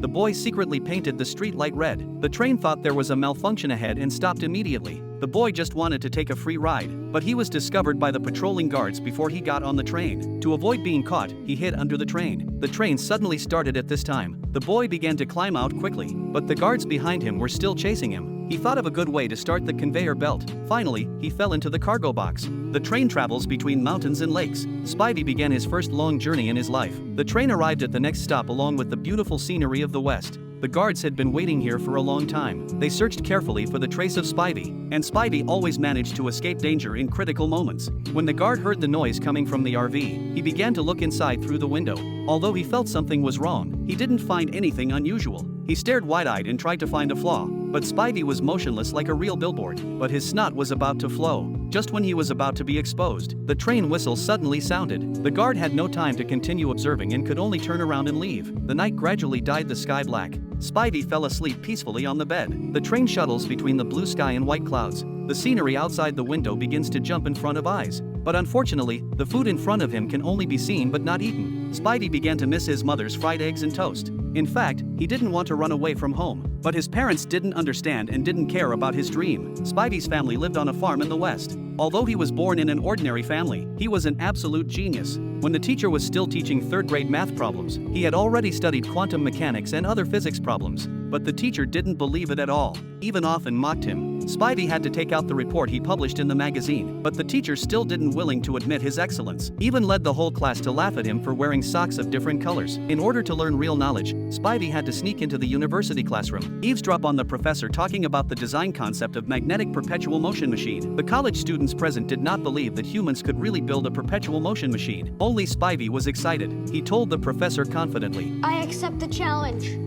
the boy secretly painted the street light red. The train thought there was a malfunction ahead and stopped immediately. The boy just wanted to take a free ride, but he was discovered by the patrolling guards before he got on the train. To avoid being caught, he hid under the train. The train suddenly started at this time. The boy began to climb out quickly, but the guards behind him were still chasing him. He thought of a good way to start the conveyor belt. Finally, he fell into the cargo box. The train travels between mountains and lakes. Spivey began his first long journey in his life. The train arrived at the next stop along with the beautiful scenery of the West. The guards had been waiting here for a long time. They searched carefully for the trace of Spivey, and Spivey always managed to escape danger in critical moments. When the guard heard the noise coming from the RV, he began to look inside through the window. Although he felt something was wrong, he didn't find anything unusual. He stared wide-eyed and tried to find a flaw, but Spivey was motionless like a real billboard. But his snot was about to flow. Just when he was about to be exposed, the train whistle suddenly sounded. The guard had no time to continue observing and could only turn around and leave. The night gradually dyed the sky black. Spivey fell asleep peacefully on the bed. The train shuttles between the blue sky and white clouds. The scenery outside the window begins to jump in front of eyes. But unfortunately, the food in front of him can only be seen but not eaten. Spivey began to miss his mother's fried eggs and toast. In fact, he didn't want to run away from home. But his parents didn't understand and didn't care about his dream. Spivey's family lived on a farm in the West. Although he was born in an ordinary family, he was an absolute genius. When the teacher was still teaching third-grade math problems, he had already studied quantum mechanics and other physics problems. But the teacher didn't believe it at all, even often mocked him. Spivey had to take out the report he published in the magazine, but the teacher still didn't willing to admit his excellence, even led the whole class to laugh at him for wearing socks of different colors. In order to learn real knowledge, Spivey had to sneak into the university classroom, eavesdrop on the professor talking about the design concept of magnetic perpetual motion machine. The college students present did not believe that humans could really build a perpetual motion machine. Only Spivey was excited. He told the professor confidently, I accept the challenge.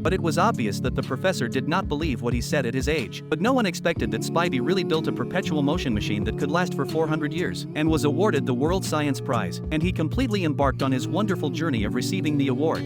But it was obvious that the professor did not believe what he said at his age. But no one expected that Spivey really built a perpetual motion machine that could last for 400 years, and was awarded the World Science Prize, and he completely embarked on his wonderful journey of receiving the award.